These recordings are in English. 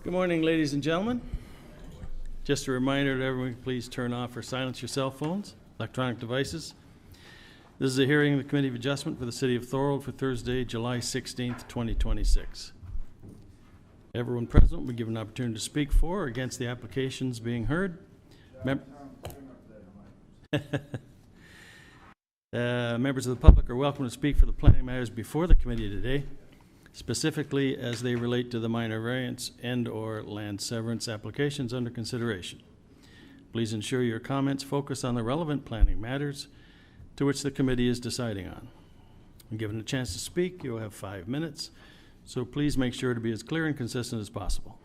Good morning, ladies and gentlemen. Just a reminder to everyone, please turn off or silence your cell phones, electronic devices. This is a hearing of the Committee of Adjustment for the City of Thorold for Thursday, July 16th, 2026. Everyone present will be given an opportunity to speak for or against the applications being heard. Members of the public are welcome to speak for the planning matters before the committee today, specifically as they relate to the minor variance and/or land severance applications under consideration. Please ensure your comments focus on the relevant planning matters to which the committee is deciding on. When given a chance to speak, you will have 5 minutes, so please make sure to be as clear and consistent as possible.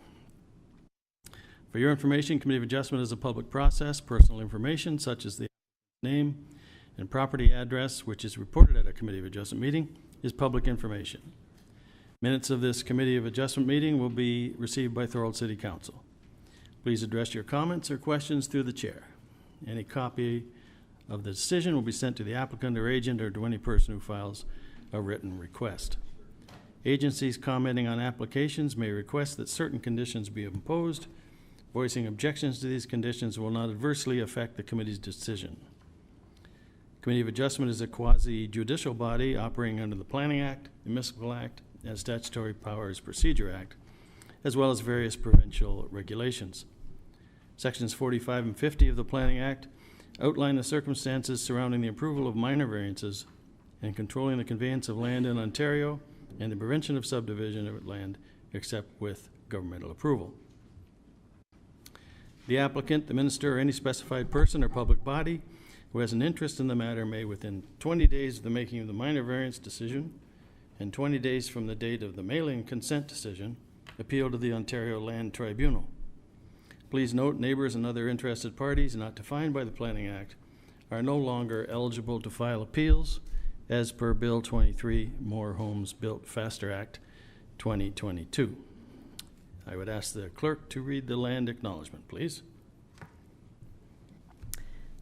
For your information, Committee of Adjustment is a public process. Personal information such as the name and property address, which is reported at a Committee of Adjustment meeting, is public information. Minutes of this Committee of Adjustment meeting will be received by Thorold City Council. Please address your comments or questions through the chair. Any copy of the decision will be sent to the applicant or agent or to any person who files a written request. Agencies commenting on applications may request that certain conditions be imposed. Voicing objections to these conditions will not adversely affect the committee's decision. Committee of Adjustment is a quasi-judicial body operating under the Planning Act, the Municipal Act, and Statutory Powers Procedure Act, as well as various provincial regulations. Sections 45 and 50 of the Planning Act outline the circumstances surrounding the approval of minor variances and controlling the conveyance of land in Ontario and the prevention of subdivision of land except with governmental approval. The applicant, the minister, or any specified person or public body who has an interest in the matter may, within 20 days of the making of the minor variance decision and 20 days from the date of the mailing consent decision, appeal to the Ontario Land Tribunal. Please note, neighbors and other interested parties not defined by the Planning Act are no longer eligible to file appeals as per Bill 23, More Homes Built Faster Act 2022. I would ask the clerk to read the land acknowledgement, please.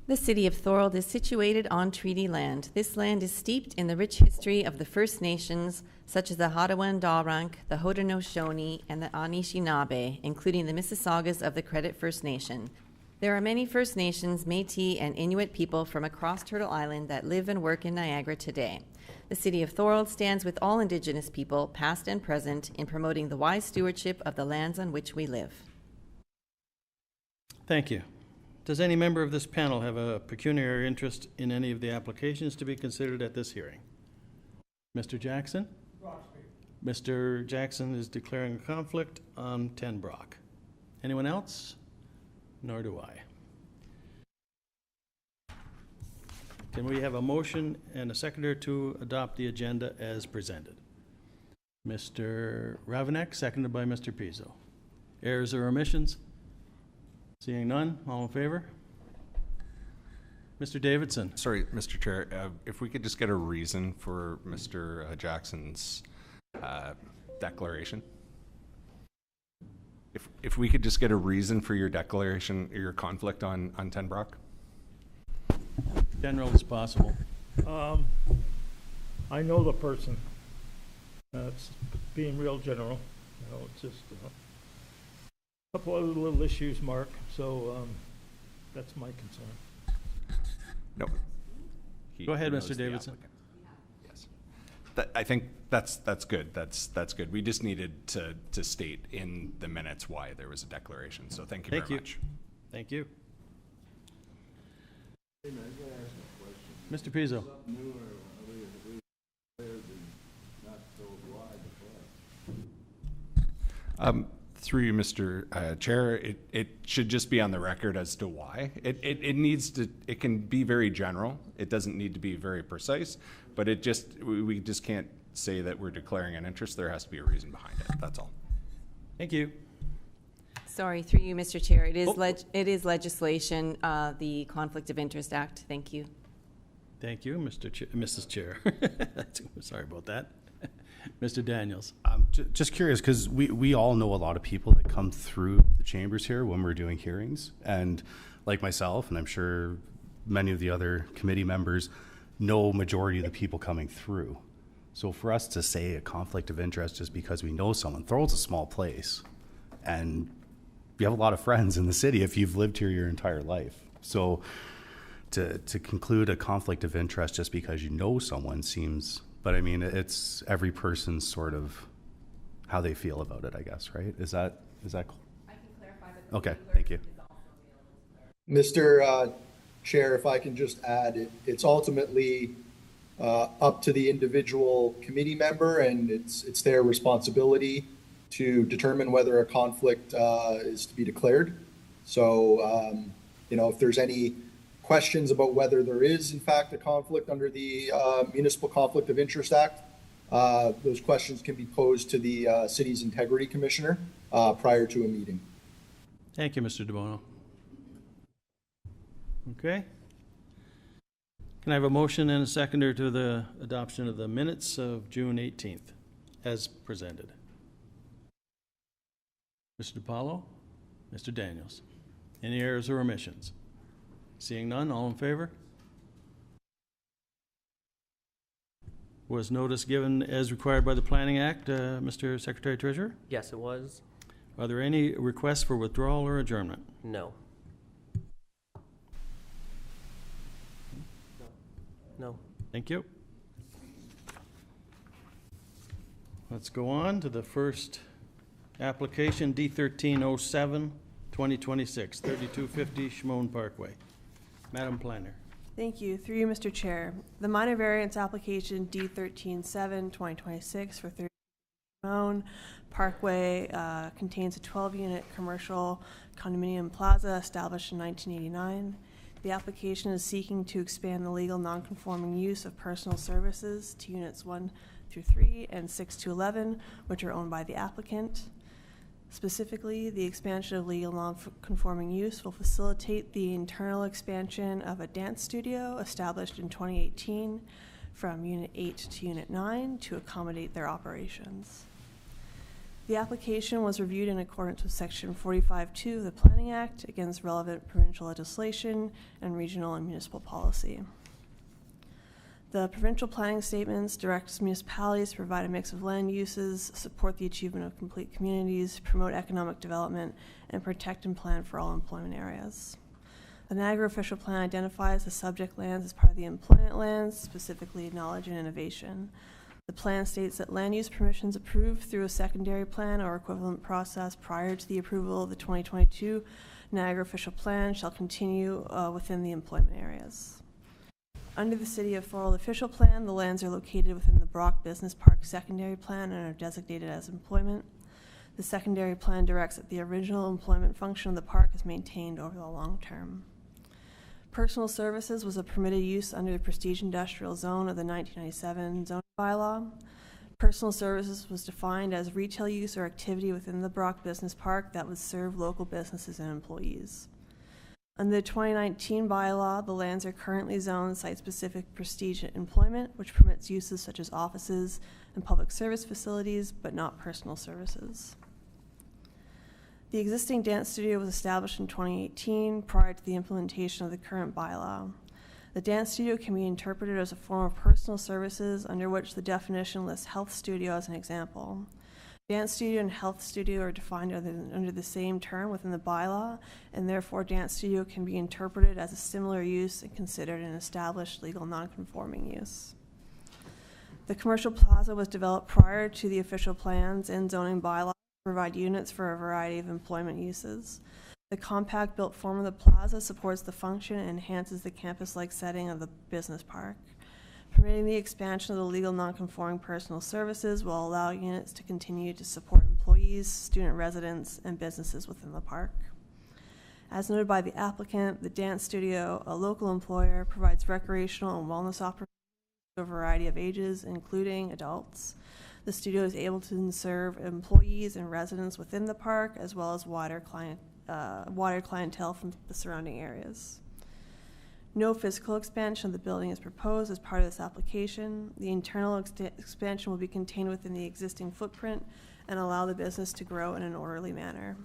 The City of Thorold is situated on treaty land. This land is steeped in the rich history of the First Nations, such as the Haudahawam-Darank, the Haudenosaunee, and the Anishinaabe, including the Mississaugas of the Credit First Nation. There are many First Nations, Métis, and Inuit people from across Turtle Island that live and work in Niagara today. The City of Thorold stands with all Indigenous people, past and present, in promoting the wise stewardship of the lands on which we live. Thank you. Does any member of this panel have a pecuniary interest in any of the applications to be considered at this hearing? Mr. Jackson? Mr. Jackson is declaring a conflict on 10 Brock. Anyone else? Nor do I. Can we have a motion and a seconder to adopt the agenda as presented? Mr. Ravenek, seconded by Mr. Pizzo. Errors or omissions? Seeing none, all in favor? Mr. Davidson. Sorry, Mr. Chair, if we could just get a reason for Mr. Jackson's declaration. If we could just get a reason for your declaration, your conflict on 10 Brock. General as possible. I know the person. It's being real general. You know, it's just a couple other little issues, Mark. So that's my concern. No. Go ahead, Mr. Davidson. Yes. I think that's good. That's good. We just needed to state in the minutes why there was a declaration. So thank you very much. Thank you. Mr. Pizzo. Through you, Mr. Chair, it should just be on the record as to why. It needs to, it can be very general. It doesn't need to be very precise, but we just can't say that we're declaring an interest. There has to be a reason behind it. That's all. Thank you. Sorry, through you, Mr. Chair. It is legislation, the Conflict of Interest Act. Thank you. Thank you, Mrs. Chair. Sorry about that. Mr. Daniels. Just curious, because we all know a lot of people that come through the chambers here when we're doing hearings, and like myself, and I'm sure many of the other committee members know majority of the people coming through. So for us to say a conflict of interest just because we know someone, Thorold's a small place. and you have a lot of friends in the city if you've lived here your entire life. So to conclude a conflict of interest just because you know someone seems, but I mean, it's every person's sort of how they feel about it, I guess, right? Is that cool? I can clarify that. Okay, thank you. Mr. Chair, if I can just add, it's ultimately up to the individual committee member, and it's their responsibility to determine whether a conflict is to be declared. So, if there's any questions about whether there is in fact a conflict under the Municipal Conflict of Interest Act, those questions can be posed to the city's integrity commissioner prior to a meeting. Thank you, Mr. DeBono. Okay. Can I have a motion and a seconder to the adoption of the minutes of June 18th as presented? Mr. DiPaolo, Mr. Daniels. Any errors or omissions? Seeing none, all in favor? Was notice given as required by the Planning Act, Mr. Secretary Treasurer? Yes, it was. Are there any requests for withdrawal or adjournment? No. No. Thank you. Let's go on to the first application, D1307, 2026, 3250 Shimone Parkway. Madam Planner. Thank you. Through you, Mr. Chair. The minor variance application D137, 2026 for 30 Shimone Parkway contains a 12-unit commercial condominium plaza established in 1989. The application is seeking to expand the legal nonconforming use of personal services to units 1 through 3 and 6 to 11, which are owned by the applicant. Specifically, the expansion of legal non-conforming use will facilitate the internal expansion of a dance studio established in 2018 from Unit 8 to Unit 9 to accommodate their operations. The application was reviewed in accordance with Section 45(2) of the Planning Act against relevant provincial legislation and regional and municipal policy. The provincial planning statements directs municipalities to provide a mix of land uses, support the achievement of complete communities, promote economic development, and protect and plan for all employment areas. The Niagara official plan identifies the subject lands as part of the employment lands, specifically knowledge and innovation. The plan states that land use permissions approved through a secondary plan or equivalent process prior to the approval of the 2022 Niagara official plan shall continue within the employment areas. Under the City of Thorold official plan, the lands are located within the Brock Business Park secondary plan and are designated as employment. The secondary plan directs that the original employment function of the park is maintained over the long term. Personal services was a permitted use under the Prestige Industrial Zone of the 1997 zoning bylaw. Personal services was defined as retail use or activity within the Brock Business Park that would serve local businesses and employees. Under the 2019 bylaw, the lands are currently zoned site-specific prestige employment, which permits uses such as offices and public service facilities, but not personal services. The existing dance studio was established in 2018 prior to the implementation of the current bylaw. The dance studio can be interpreted as a form of personal services under which the definition lists health studio as an example. Dance studio and health studio are defined under the same term within the bylaw, and therefore dance studio can be interpreted as a similar use and considered an established legal nonconforming use. The commercial plaza was developed prior to the official plans and zoning bylaw to provide units for a variety of employment uses. The compact built form of the plaza supports the function and enhances the campus-like setting of the business park. Permitting the expansion of the legal nonconforming personal services will allow units to continue to support employees, student residents, and businesses within the park. As noted by the applicant, the dance studio, a local employer, provides recreational and wellness opportunities to a variety of ages, including adults. The studio is able to serve employees and residents within the park, as well as wider clientele from the surrounding areas. No physical expansion of the building is proposed as part of this application. The internal expansion will be contained within the existing footprint and allow the business to grow in an orderly manner.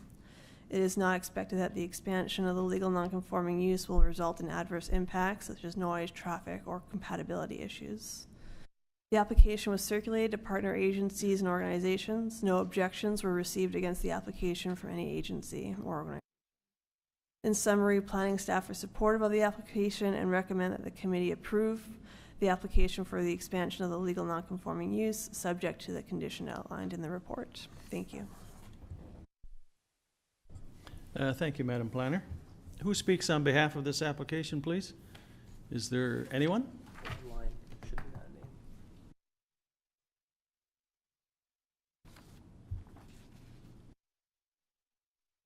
It is not expected that the expansion of the legal nonconforming use will result in adverse impacts such as noise, traffic, or compatibility issues. The application was circulated to partner agencies and organizations. No objections were received against the application from any agency or organization. In summary, planning staff are supportive of the application and recommend that the committee approve the application for the expansion of the legal nonconforming use, subject to the condition outlined in the report. Thank you. Thank you, Madam Planner. Who speaks on behalf of this application, please? Is there anyone?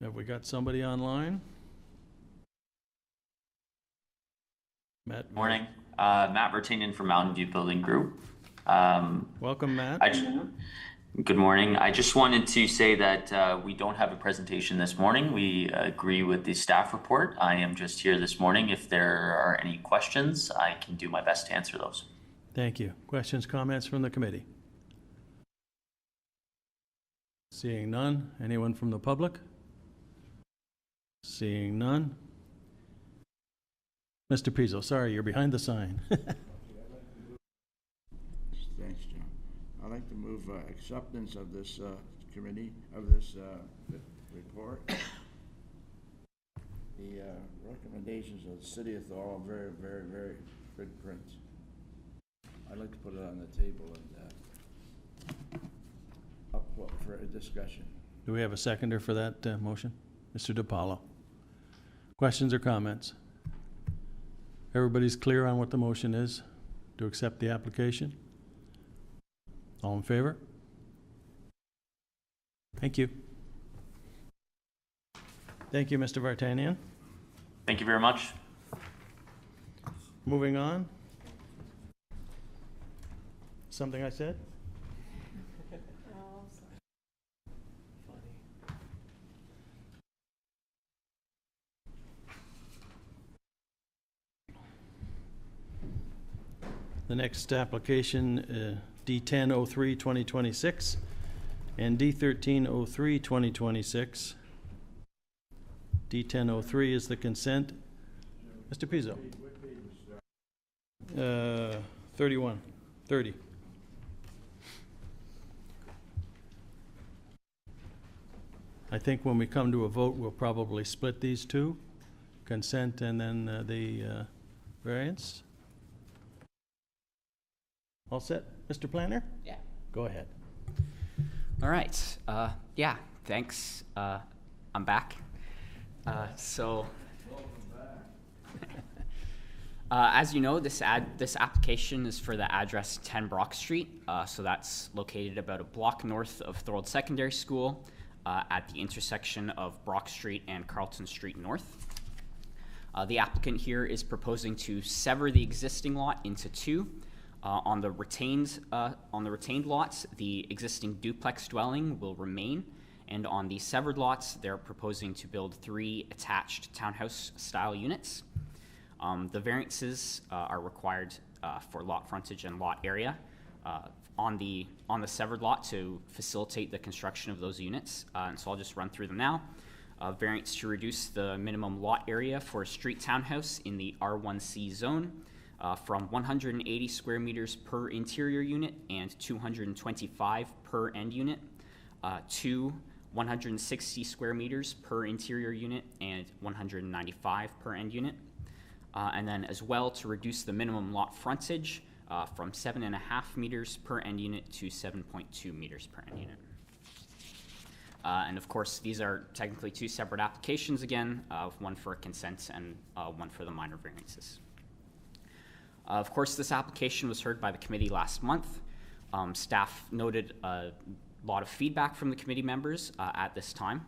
Have we got somebody online? Matt. Morning. Matt Vertanian from Mountain View Building Group. Welcome, Matt. Good morning. I just wanted to say that we don't have a presentation this morning. We agree with the staff report. I am just here this morning. If there are any questions, I can do my best to answer those. Thank you. Questions, comments from the committee? Seeing none. Anyone from the public? Seeing none. Mr. Pizzo, sorry, you're behind the sign. Thanks, John. I'd like to move acceptance of this committee, of this report. The recommendations of the City of Thorold are very, very, very good print. I'd like to put it on the table and up for a discussion. Do we have a seconder for that motion? Mr. DiPaolo. Questions or comments? Everybody's clear on what the motion is to accept the application? All in favor? Thank you. Thank you, Mr. Vartanian. Thank you very much. Moving on. Something I said? The next application, D1003 2026 and D1303 2026. D1003 is the consent. Mr. Pizzo. 30. I think when we come to a vote, we'll probably split these two, consent and then the variance. All set, Mr. Planner? Yeah. Go ahead. All right. Yeah, thanks. I'm back. As you know, this application is for the address 10 Brock Street. So that's located about a block north of Thorold Secondary School at the intersection of Brock Street and Carlton Street North. The applicant here is proposing to sever the existing lot into two. On the retained lots, the existing duplex dwelling will remain, and on the severed lots, they're proposing to build 3 attached townhouse-style units. The variances are required for lot frontage and lot area on the severed lot to facilitate the construction of those units, and so I'll just run through them now. Variance to reduce the minimum lot area for a street townhouse in the R1C zone. From 180 square meters per interior unit and 225 per end unit to 160 square meters per interior unit and 195 per end unit. And then as well to reduce the minimum lot frontage from 7.5 meters per end unit to 7.2 meters per end unit. And of course, these are technically 2 separate applications again, one for consent and one for the minor variances. Of course, this application was heard by the committee last month. Staff noted a lot of feedback from the committee members at this time.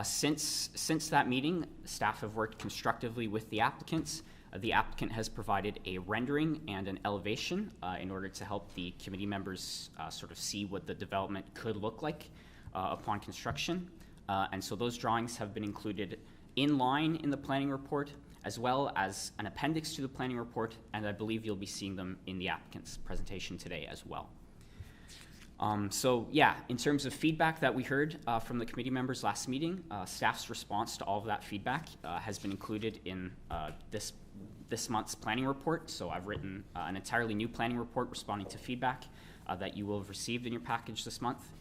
Since that meeting, staff have worked constructively with the applicants. The applicant has provided a rendering and an elevation in order to help the committee members sort of see what the development could look like upon construction. And so those drawings have been included in line in the planning report, as well as an appendix to the planning report, and I believe you'll be seeing them in the applicant's presentation today as well. So yeah, in terms of feedback that we heard from the committee members last meeting, staff's response to all of that feedback has been included in this month's planning report. So I've written an entirely new planning report responding to feedback that you will have received in your package this month.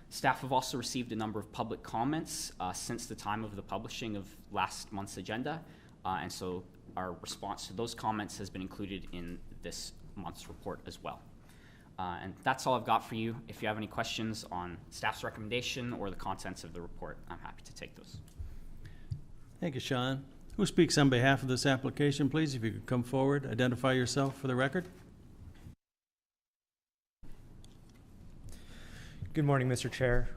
Staff have also received a number of public comments since the time of the publishing of last month's agenda, and so our response to those comments has been included in this month's report as well. And that's all I've got for you. If you have any questions on staff's recommendation or the contents of the report, I'm happy to take those. Thank you, Sean. Who speaks on behalf of this application, please? If you could come forward, identify yourself for the record. Good morning, Mr. Chair,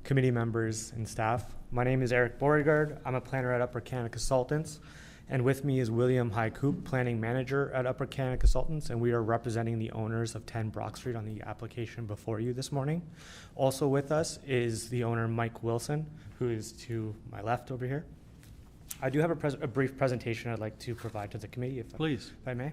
committee members, and staff. My name is Eric Beauregard. I'm a planner at Upper Canada Consultants, and with me is William Haikoop, planning manager at Upper Canada Consultants, and we are representing the owners of 10 Brock Street on the application before you this morning. Also with us is the owner, Mike Wilson, who is to my left over here. I do have a brief presentation I'd like to provide to the committee, if I may.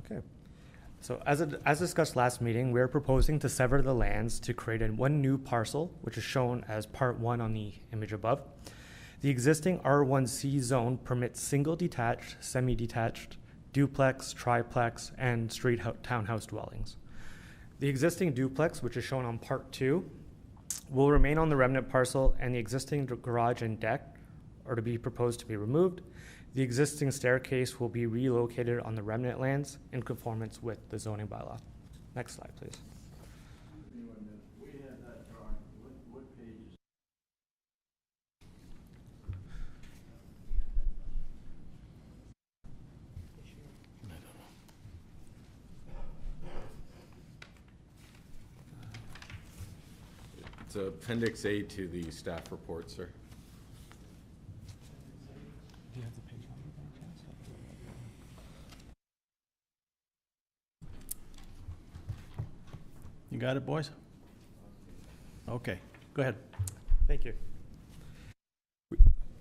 Okay. So as discussed last meeting, we are proposing to sever the lands to create one new parcel, which is shown as Part 1 on the image above. The existing R1C zone permits single detached, semi-detached, duplex, triplex, and street townhouse dwellings. The existing duplex, which is shown on Part 2, will remain on the remnant parcel, and the existing garage and deck are to be proposed to be removed. The existing staircase will be relocated on the remnant lands in conformance with the zoning bylaw. Next slide, please. We had that drawing. What page is It's Appendix A to the staff report, sir. Do you have the page number by chance? You got it, boys? Okay, go ahead. Thank you.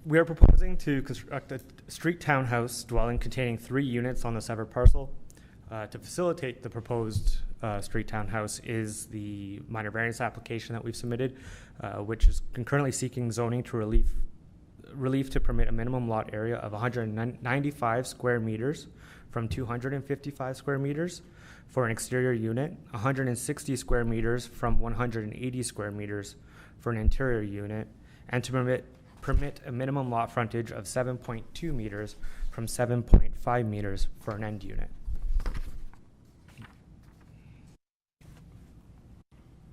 We are proposing to construct a street townhouse dwelling containing 3 units on the severed parcel. To facilitate the proposed street townhouse is the minor variance application that we've submitted, which is concurrently seeking zoning to relief to permit a minimum lot area of 195 square meters from 255 square meters for an exterior unit, 160 square meters from 180 square meters for an interior unit, and to permit a minimum lot frontage of 7.2 meters from 7.5 meters for an end unit.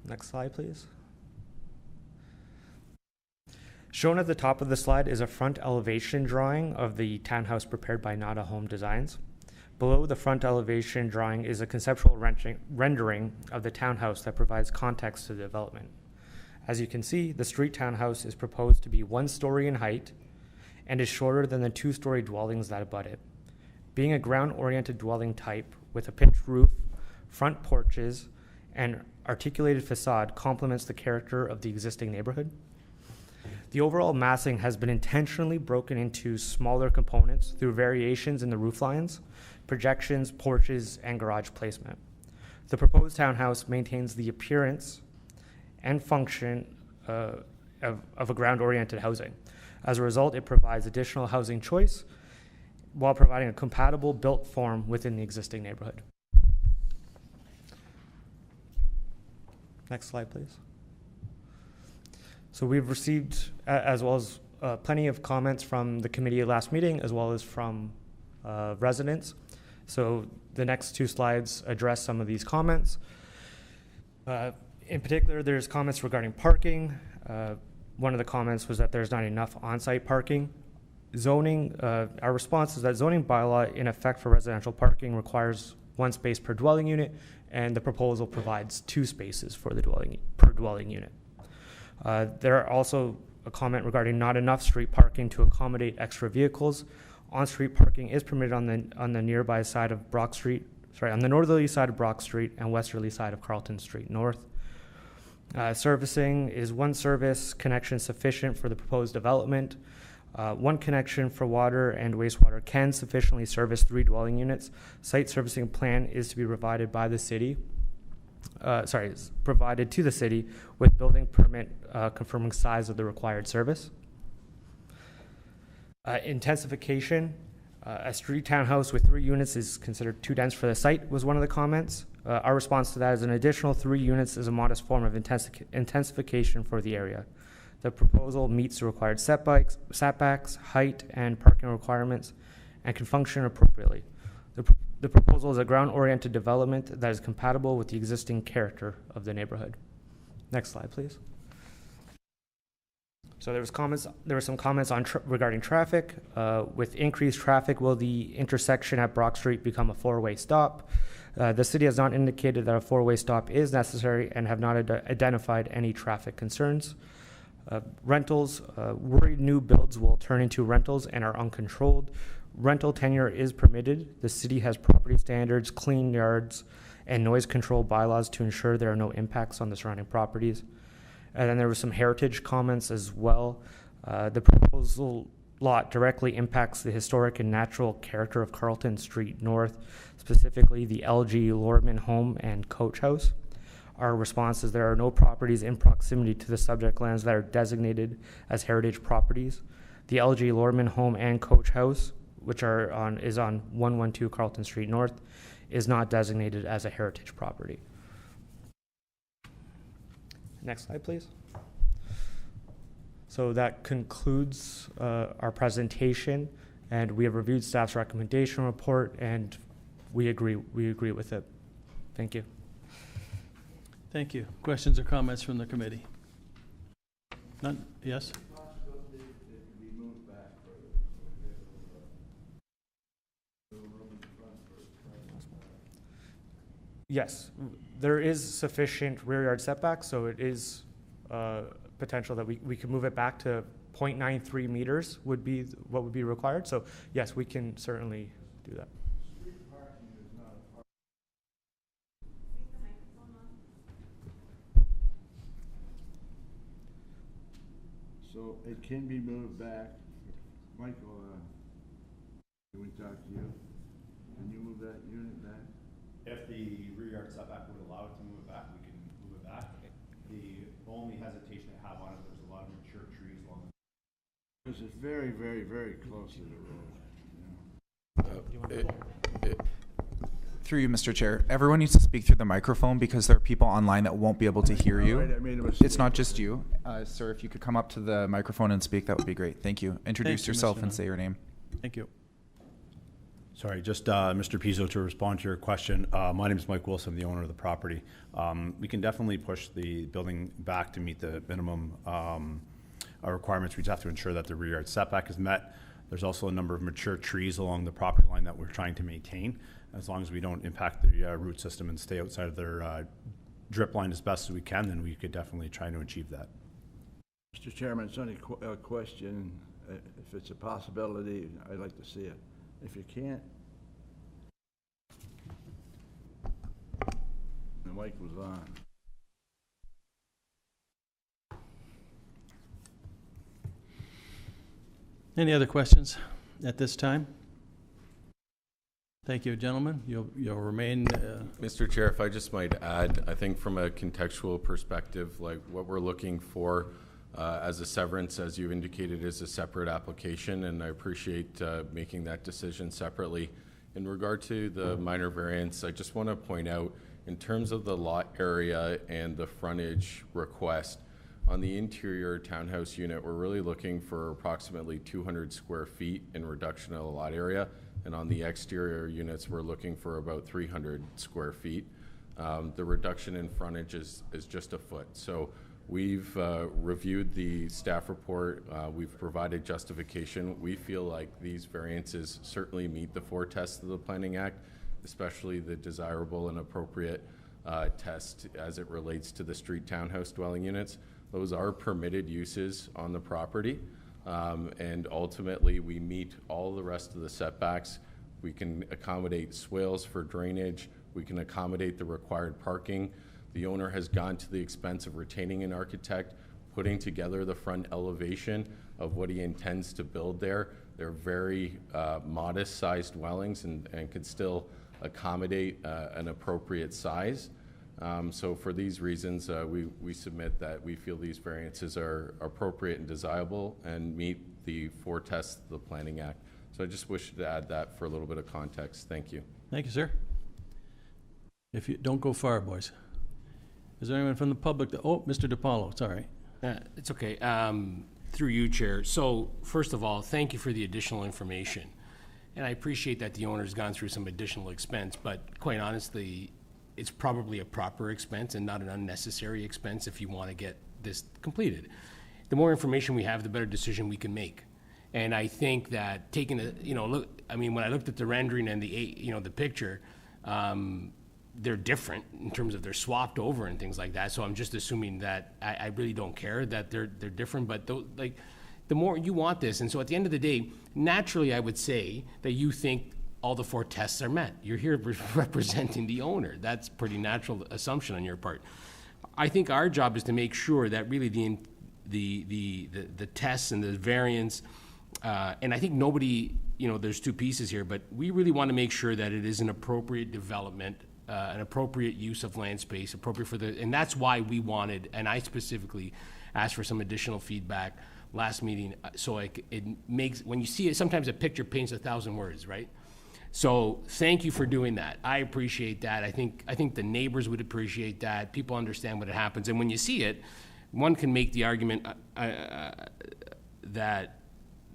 Next slide, please. Shown at the top of the slide is a front elevation drawing of the townhouse prepared by Nada Home Designs. Below the front elevation drawing is a conceptual rendering of the townhouse that provides context to the development. As you can see, the street townhouse is proposed to be 1 story in height and is shorter than the 2-story dwellings that abut it. Being a ground-oriented dwelling type with a pitched roof, front porches, and articulated facade complements the character of the existing neighborhood. The overall massing has been intentionally broken into smaller components through variations in the roof lines, projections, porches, and garage placement. The proposed townhouse maintains the appearance and function of a ground-oriented housing. As a result, it provides additional housing choice while providing a compatible built form within the existing neighborhood. Next slide, please. So we've received, as well as plenty of comments from the committee last meeting, as well as from residents. So the next 2 slides address some of these comments. In particular, there's comments regarding parking. One of the comments was that there's not enough on-site parking. Zoning, our response is that zoning bylaw in effect for residential parking requires 1 space per dwelling unit, and the proposal provides 2 spaces for the dwelling unit. There are also a comment regarding not enough street parking to accommodate extra vehicles. On-street parking is permitted on the nearby side of Brock Street, on the northerly side of Brock Street and westerly side of Carlton Street North. Servicing is one service connection sufficient for the proposed development. One connection for water and wastewater can sufficiently service 3 dwelling units. Site servicing plan is to be provided by the city. Provided to the city with building permit confirming size of the required service. Intensification. A street townhouse with 3 units is considered too dense for the site, was one of the comments. Our response to that is an additional 3 units is a modest form of intensification for the area. The proposal meets the required setbacks, height, and parking requirements, and can function appropriately. The proposal is a ground-oriented development that is compatible with the existing character of the neighborhood. Next slide, please. So there were some comments on regarding traffic. With increased traffic, will the intersection at Brock Street become a 4-way stop? The city has not indicated that a 4-way stop is necessary and have not identified any traffic concerns. Rentals, worried new builds will turn into rentals and are uncontrolled. Rental tenure is permitted. The city has property standards, clean yards, and noise control bylaws to ensure there are no impacts on the surrounding properties. And then there were some heritage comments as well. The proposal lot directly impacts the historic and natural character of Carlton Street North, specifically the LG Lorman home and coach house. Our response is there are no properties in proximity to the subject lands that are designated as heritage properties. The LG Lorman home and coach house, which is on 112 Carlton Street North, is not designated as a heritage property. Next slide, please. So that concludes our presentation, and we have reviewed staff's recommendation report, and we agree with it. Thank you. Thank you. Questions or comments from the committee? None? Yes? Yes, there is sufficient rear yard setback, so it is potential that we can move it back to 0.93 meters would be what would be required. So yes, we can certainly do that. So it can be moved back. Michael, can we talk to you? Can you move that unit back? If the rear yard setback would allow it to move it back, we can move it back. The only hesitation I have on it, there's a lot of mature trees along the. Because it's very, very, very close to the road. Through you, Mr. Chair. Everyone needs to speak through the microphone because there are people online that won't be able to hear you. Right, I made a mistake. It's not just you. Sir, if you could come up to the microphone and speak, that would be great. Thank you. Introduce yourself and say your name. Thank you. Sorry, just Mr. Pizzo, to respond to your question. My name is Mike Wilson, the owner of the property. We can definitely push the building back to meet the minimum requirements. We just have to ensure that the rear yard setback is met. There's also a number of mature trees along the property line that we're trying to maintain. As long as we don't impact the root system and stay outside of their drip line as best as we can, then we could definitely try to achieve that. Mr. Chairman, it's only a question. If it's a possibility, I'd like to see it. If you can't, the mic was on. Any other questions at this time? Thank you, gentlemen. You'll remain. Mr. Chair, if I just might add, I think from a contextual perspective, like what we're looking for as a severance, as you indicated, is a separate application, and I appreciate making that decision separately. In regard to the minor variance, I just want to point out, in terms of the lot area and the frontage request, on the interior townhouse unit, we're really looking for approximately 200 square feet in reduction of the lot area. And on the exterior units, we're looking for about 300 square feet. The reduction in frontage is just a foot. So we've reviewed the staff report. We've provided justification. We feel like these variances certainly meet the 4 tests of the Planning Act, especially the desirable and appropriate test as it relates to the street townhouse dwelling units. Those are permitted uses on the property. And ultimately, we meet all the rest of the setbacks. We can accommodate swales for drainage. We can accommodate the required parking. The owner has gone to the expense of retaining an architect, putting together the front elevation of what he intends to build there. They're very modest-sized dwellings and could still accommodate an appropriate size. So for these reasons, we submit that we feel these variances are appropriate and desirable and meet the 4 tests of the Planning Act. So I just wish to add that for a little bit of context. Thank you. Thank you, sir. If you don't go far, boys. Is there anyone from the public that, oh, Mr. DiPaolo, sorry. It's okay. Through you, Chair. So first of all, thank you for the additional information. And I appreciate that the owner's gone through some additional expense, but quite honestly, it's probably a proper expense and not an unnecessary expense if you want to get this completed. The more information we have, the better decision we can make. And I think that taking the, look, I mean, when I looked at the rendering and the picture, they're different in terms of they're swapped over and things like that. So I'm just assuming that I really don't care that they're different, but the more you want this. And so at the end of the day, naturally, I would say that you think all the 4 tests are met. You're here representing the owner. That's a pretty natural assumption on your part. I think our job is to make sure that really the tests and the variance, and I think nobody, there's 2 pieces here, but we really want to make sure that it is an appropriate development, an appropriate use of land space, appropriate for and that's why we wanted, and I specifically asked for some additional feedback last meeting, so it makes, when you see it, sometimes a picture paints 1,000 words, right? So thank you for doing that. I appreciate that. I think the neighbors would appreciate that. People understand what happens, and when you see it, one can make the argument that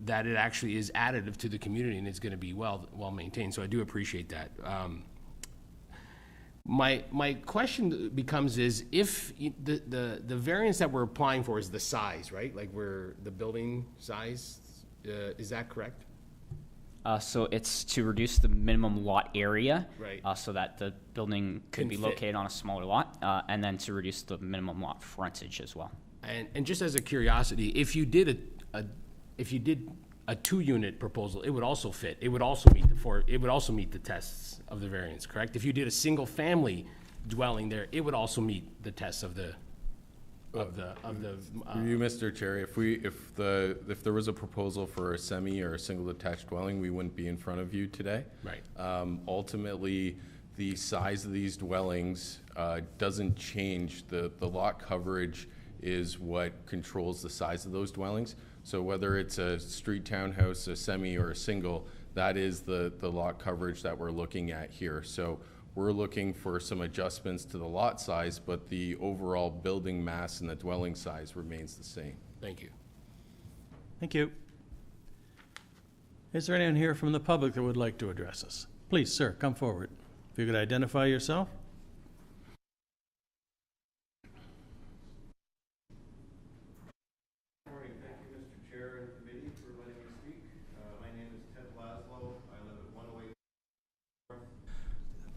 it actually is additive to the community and it's going to be well maintained. So I do appreciate that. My question becomes is if the variance that we're applying for is the size, right? Like the building size, is that correct? So it's to reduce the minimum lot area, right? So that the building could be located on a smaller lot, and then to reduce the minimum lot frontage as well. And just as a curiosity, if you did a 2-unit proposal, it would also fit. It would also meet the tests of the variance, correct? If you did a single family dwelling there, it would also meet the tests of the. You, Mr. Chair, if there was a proposal for a semi or a single detached dwelling, we wouldn't be in front of you today. Right. Ultimately, the size of these dwellings doesn't change. The lot coverage is what controls the size of those dwellings. So whether it's a street townhouse, a semi, or a single, that is the lot coverage that we're looking at here. So we're looking for some adjustments to the lot size, but the overall building mass and the dwelling size remains the same. Thank you. Thank you. Is there anyone here from the public that would like to address us? Please, sir, come forward. If you could identify yourself. Good morning. Thank you, Mr. Chair and committee, for letting me speak. My name is Ted Laszlo. I live at 108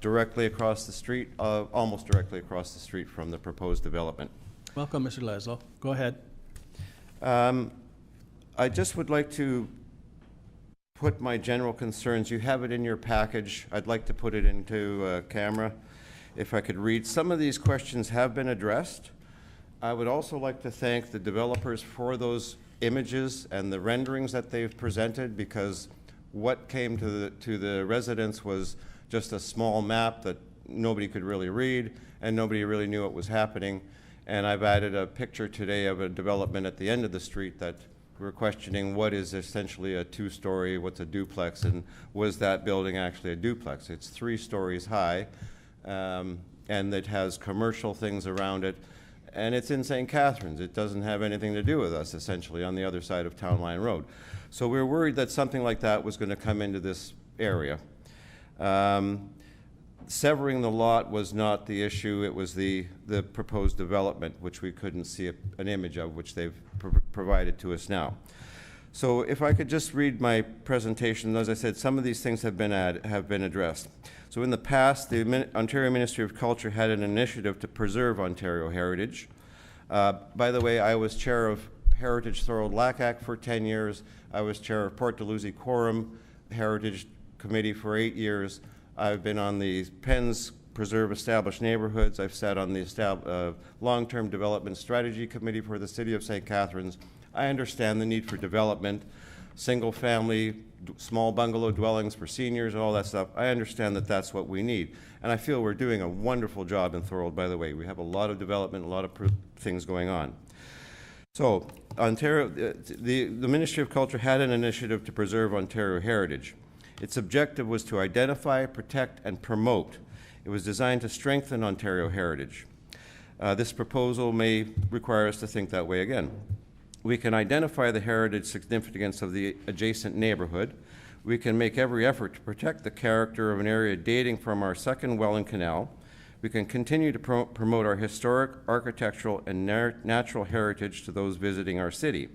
directly across the street, almost directly across the street from the proposed development. Welcome, Mr. Laszlo. Go ahead. I just would like to put my general concerns. You have it in your package. I'd like to put it into camera. If I could read, some of these questions have been addressed. I would also like to thank the developers for those images and the renderings that they've presented, because what came to the residents was just a small map that nobody could really read and nobody really knew what was happening. And I've added a picture today of a development at the end of the street that we're questioning what is essentially a 2-story, what's a duplex, and was that building actually a duplex? It's 3 stories high, and it has commercial things around it. And it's in St. Catharines. It doesn't have anything to do with us, essentially, on the other side of Town Line Road. So we're worried that something like that was going to come into this area. Severing the lot was not the issue. It was the proposed development, which we couldn't see an image of, which they've provided to us now. So if I could just read my presentation, as I said, some of these things have been addressed. So in the past, the Ontario Ministry of Culture had an initiative to preserve Ontario heritage. By the way, I was chair of Heritage Thorold Lacac for 10 years. I was chair of Port Dalhousie Quorum Heritage Committee for 8 years. I've been on the PENS preserve established neighborhoods. I've sat on the long-term development strategy committee for the city of St. Catharines. I understand the need for development, single-family, small bungalow dwellings for seniors, all that stuff. I understand that that's what we need. And I feel we're doing a wonderful job in Thorold, by the way. We have a lot of development, a lot of things going on. So, Ontario, the Ministry of Culture had an initiative to preserve Ontario heritage. Its objective was to identify, protect, and promote. It was designed to strengthen Ontario heritage. This proposal may require us to think that way again. We can identify the heritage significance of the adjacent neighborhood. We can make every effort to protect the character of an area dating from our second Welland Canal. We can continue to promote our historic, architectural, and natural heritage to those visiting our city.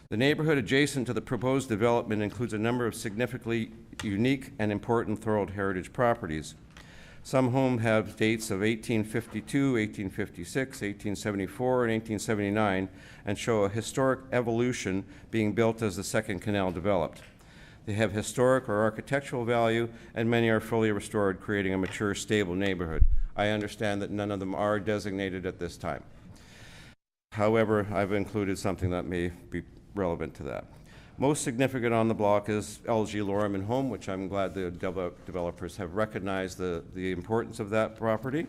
The neighborhood adjacent to the proposed development includes a number of significantly unique and important Thorold heritage properties. Some homes have dates of 1852, 1856, 1874, and 1879, and show a historic evolution being built as the second canal developed. They have historic or architectural value, and many are fully restored, creating a mature, stable neighborhood. I understand that none of them are designated at this time. However, I've included something that may be relevant to that. Most significant on the block is LG Lorman Home, which I'm glad the developers have recognized the importance of that property.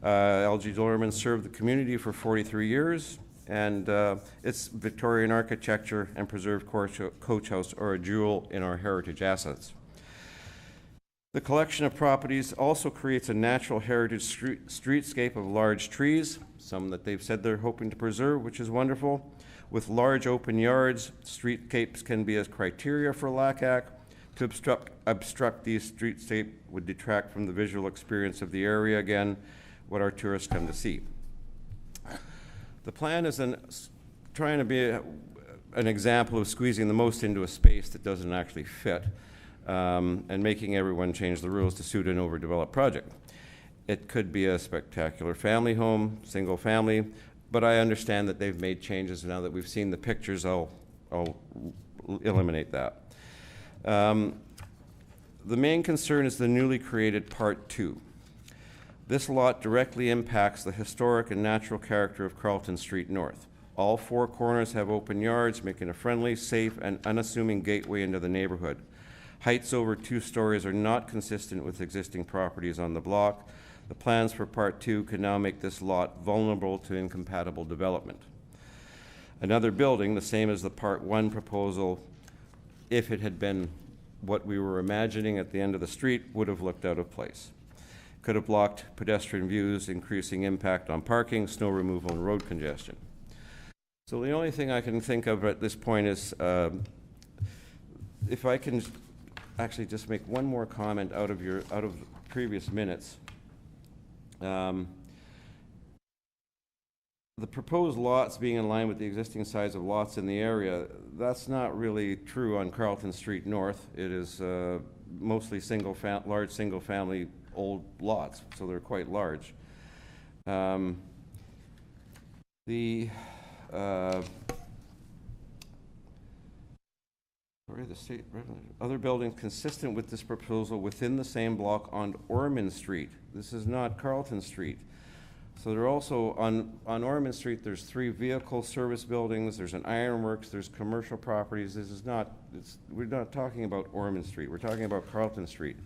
LG Lorman served the community for 43 years, and its Victorian architecture and preserved coach house are a jewel in our heritage assets. The collection of properties also creates a natural heritage streetscape of large trees, some that they've said they're hoping to preserve, which is wonderful. With large open yards, streetscapes can be a criteria for LACAC. To obstruct these streetscapes would detract from the visual experience of the area, again, what our tourists come to see. The plan is trying to be an example of squeezing the most into a space that doesn't actually fit, and making everyone change the rules to suit an overdeveloped project. It could be a spectacular family home, single family, but I understand that they've made changes. Now that we've seen the pictures, I'll eliminate that. The main concern is the newly created Part 2. This lot directly impacts the historic and natural character of Carleton Street North. All four corners have open yards, making a friendly, safe, and unassuming gateway into the neighborhood. Heights over 2 stories are not consistent with existing properties on the block. The plans for Part 2 can now make this lot vulnerable to incompatible development. Another building, the same as the Part 1 proposal, if it had been what we were imagining at the end of the street, would have looked out of place. Could have blocked pedestrian views, increasing impact on parking, snow removal, and road congestion. So the only thing I can think of at this point is if I can actually just make one more comment out of previous minutes. The proposed lots being in line with the existing size of lots in the area, that's not really true on Carleton Street North. It is mostly large single-family old lots, so they're quite large. Other buildings consistent with this proposal within the same block on Ormond Street. This is not Carleton Street. So they're also on Ormond Street, there's 3 vehicle service buildings, there's an ironworks, there's commercial properties. This is not, we're not talking about Ormond Street, we're talking about Carleton Street.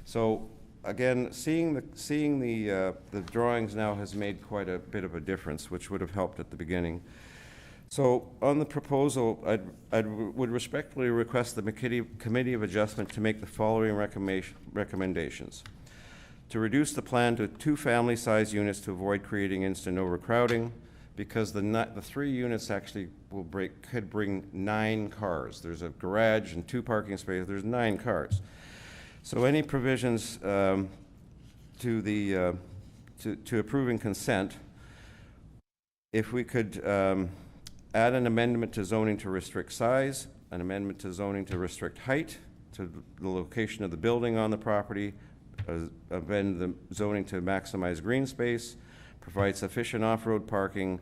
So again, seeing the drawings now has made quite a bit of a difference, which would have helped at the beginning. So on the proposal, I would respectfully request the Committee of Adjustment to make the following recommendations. To reduce the plan to 2 family-size units to avoid creating instant overcrowding, because the 3 units actually could bring 9 cars. There's a garage and 2 parking spaces. There's 9 cars. So any provisions to approving consent, if we could add an amendment to zoning to restrict size, an amendment to zoning to restrict height, to the location of the building on the property, amend the zoning to maximize green space, provide sufficient off-road parking,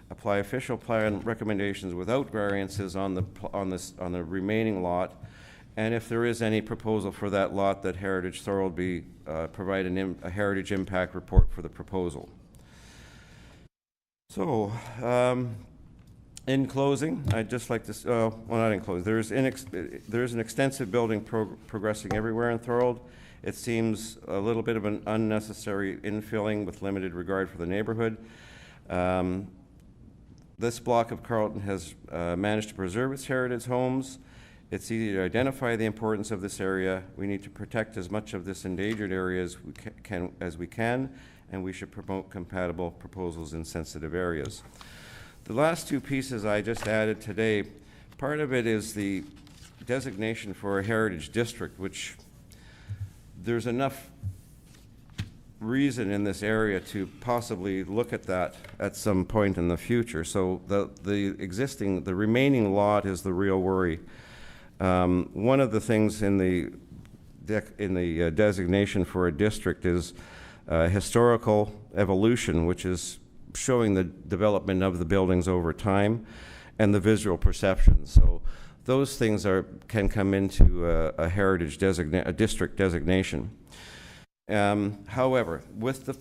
apply official plan recommendations without variances on the remaining lot, and if there is any proposal for that lot, that Heritage Thorold be provide a heritage impact report for the proposal. So, in closing, I'd just like to, well, not in closing, there's an extensive building progressing everywhere in Thorold. It seems a little bit of an unnecessary infilling with limited regard for the neighborhood. This block of Carlton has managed to preserve its heritage homes. It's easy to identify the importance of this area. We need to protect as much of this endangered area as we can, and we should promote compatible proposals in sensitive areas. The last two pieces I just added today, part of it is the designation for a heritage district, which there's enough reason in this area to possibly look at that at some point in the future. So the remaining lot is the real worry. One of the things in the designation for a district is historical evolution, which is showing the development of the buildings over time, and the visual perception. So those things can come into a heritage district designation. However, with the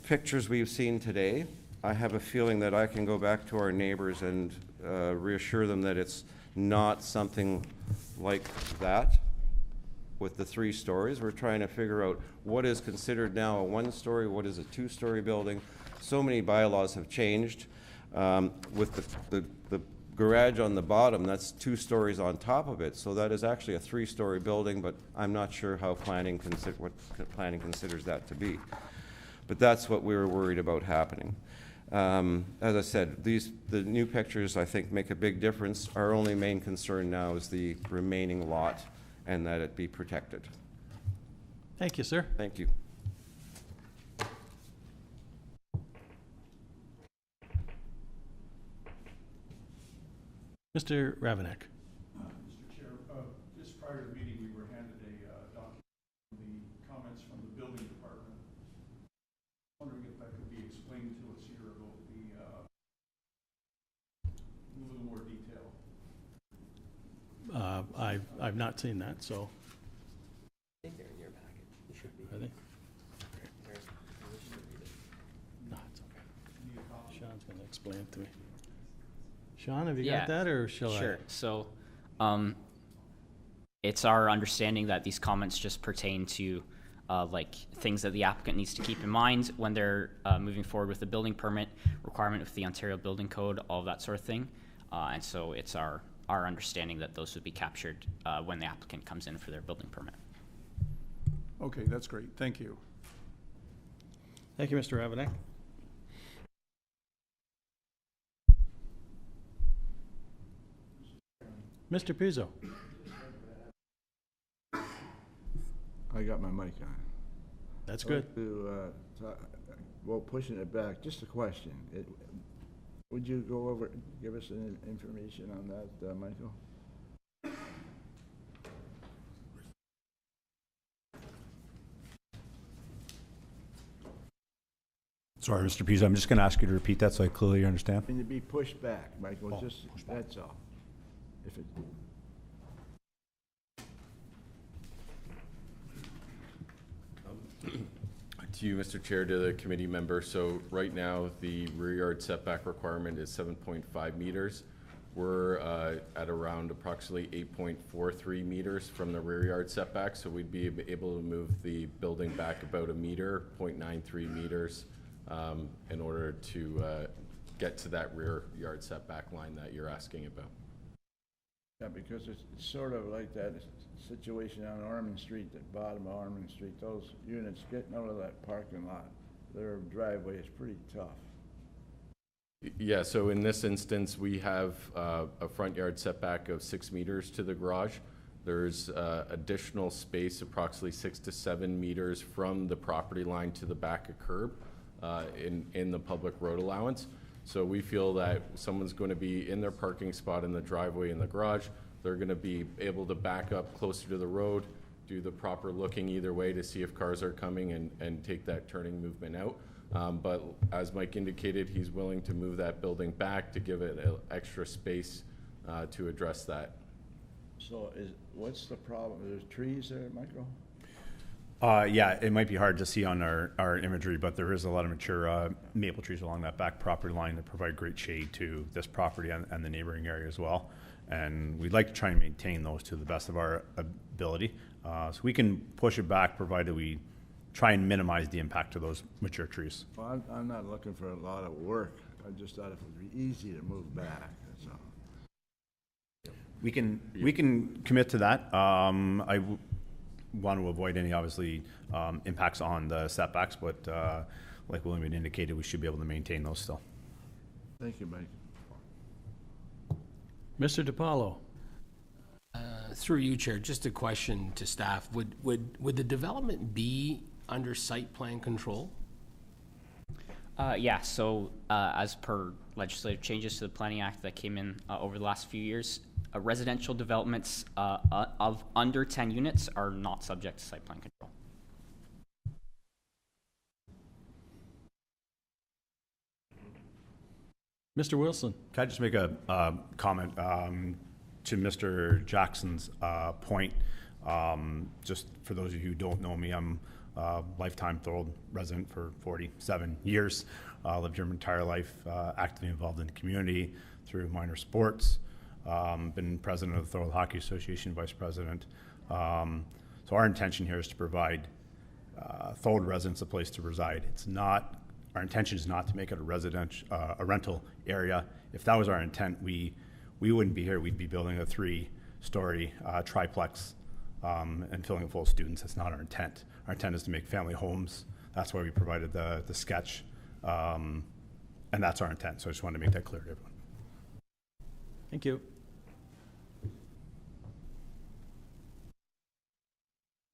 pictures we've seen today, I have a feeling that I can go back to our neighbors and reassure them that it's not something like that with the 3 stories. We're trying to figure out what is considered now a 1-story, what is a 2-story building. So many bylaws have changed. With the garage on the bottom, that's 2 stories on top of it, so that is actually a 3-story building, but I'm not sure how planning considers that to be. But that's what we were worried about happening. As I said, the new pictures I think make a big difference. Our only main concern now is the remaining lot and that it be protected. Thank you, sir. Thank you. Mr. Ravenek. Mr. Chair, just prior to the meeting, we were handed a document from the comments from the building department. Wondering if that could be explained to us here about in a little more detail. I've not seen that, so. I think they're in your packet. They should be. Are they? No, it's okay. Sean's going to explain it to me. Sean, have you got that, or shall I? Sure. So, it's our understanding that these comments just pertain to like things that the applicant needs to keep in mind when they're moving forward with the building permit requirement with the Ontario Building Code, all of that sort of thing. And so it's our understanding that those would be captured when the applicant comes in for their building permit. Okay, that's great. Thank you. Thank you, Mr. Ravenek. Mr. Pizzo. I got my mic on. That's good. Well, pushing it back, just a question. Would you go over, give us any information on that, Michael? Sorry, Mr. Pizzo, I'm just going to ask you to repeat that so I clearly understand. Can it be pushed back, Michael? Just that's all. If it. To you, Mr. Chair, to the committee member. So right now, the rear yard setback requirement is 7.5 meters. We're at around approximately 8.43 meters from the rear yard setback. So we'd be able to move the building back about a meter, 0.93 meters, in order to get to that rear yard setback line that you're asking about. Yeah, because it's sort of like that situation on Ormond Street, the bottom of Ormond Street. Those units getting out of that parking lot, their driveway is pretty tough. Yeah, so in this instance, we have a front yard setback of 6 meters to the garage. There's additional space, approximately 6 to 7 meters from the property line to the back of curb in the public road allowance. So we feel that someone's going to be in their parking spot in the driveway in the garage. They're going to be able to back up closer to the road, do the proper looking either way to see if cars are coming and take that turning movement out. But as Mike indicated, he's willing to move that building back to give it extra space to address that. So what's the problem? There's trees there, Michael? Yeah, it might be hard to see on our imagery, but there is a lot of mature maple trees along that back property line that provide great shade to this property and the neighboring area as well. And we'd like to try and maintain those to the best of our ability. So we can push it back provided we try and minimize the impact of those mature trees. Well, I'm not looking for a lot of work. I just thought it would be easy to move back, that's all. We can commit to that. I want to avoid any, obviously, impacts on the setbacks, but like William had indicated, we should be able to maintain those still. Thank you, Mike. Mr. DiPaolo. Through you, Chair, just a question to staff. Would the development be under site plan control? Yeah, so as per legislative changes to the Planning Act that came in over the last few years, residential developments of under 10 units are not subject to site plan control. Mr. Wilson. Can I just make a comment to Mr. Jackson's point? Just for those of you who don't know me, I'm a lifetime Thorold resident for 47 years. Lived here my entire life, actively involved in the community through minor sports. Been president of the Thorold Hockey Association, vice president. So our intention here is to provide Thorold residents a place to reside. It's not, our intention is not to make it a rental area. If that was our intent, we wouldn't be here. We'd be building a 3-story triplex and filling it full of students. That's not our intent. Our intent is to make family homes. That's why we provided the sketch, and that's our intent. So I just wanted to make that clear to everyone. Thank you.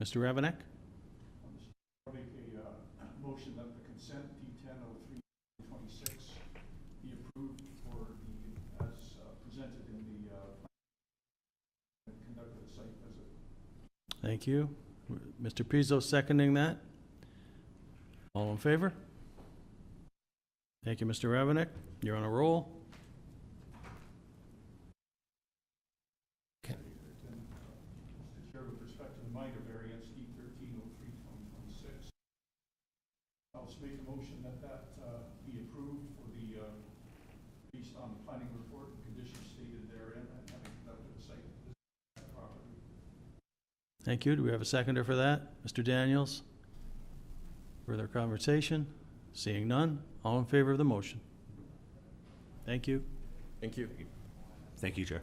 Mr. Ravenek? I'll make a motion that the consent D1003-26 be approved for the, as presented in the conduct of the site visit. Thank you. Mr. Pizzo seconding that. All in favor? Thank you, Mr. Ravenek. You're on a roll. Mr. Chair, with respect to the minor variance D1303-2026, I'll just make a motion that be approved for the based on the planning report and conditions stated therein and having conducted the site visit property. Thank you. Do we have a seconder for that? Mr. Daniels? Further conversation? Seeing none. All in favor of the motion? Thank you. Thank you. Thank you, Chair.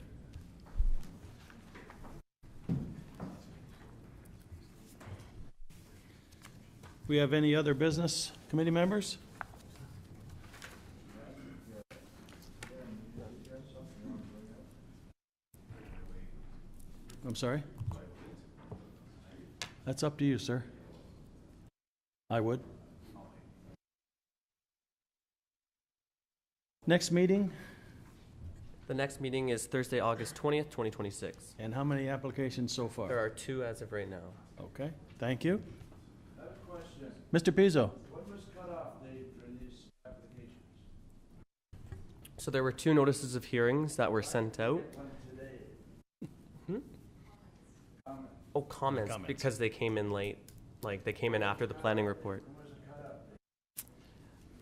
We have any other business, committee members? I'm sorry? That's up to you, sir. I would. Next meeting? The next meeting is Thursday, August 20th, 2026. And how many applications so far? There are 2 as of right now. Okay, thank you. I have a question. Mr. Pizzo? What was cutoff date for these applications? So there were 2 notices of hearings that were sent out. Oh, comments, because they came in late. Like, they came in after the planning report.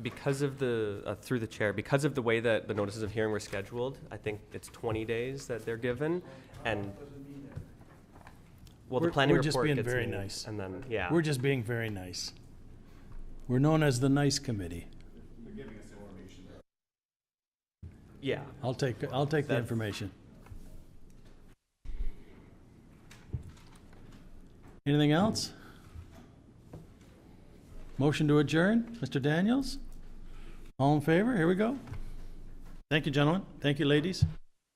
Because of the, through the chair, because of the way that the notices of hearing were scheduled, I think it's 20 days that they're given, and, well, the planning report gets We're just being very made, nice. and then, yeah. We're just being very nice. We're known as the nice committee. They're giving us information. Yeah. I'll take the information. Anything else? Motion to adjourn, Mr. Daniels? All in favor? Here we go. Thank you, gentlemen. Thank you, ladies.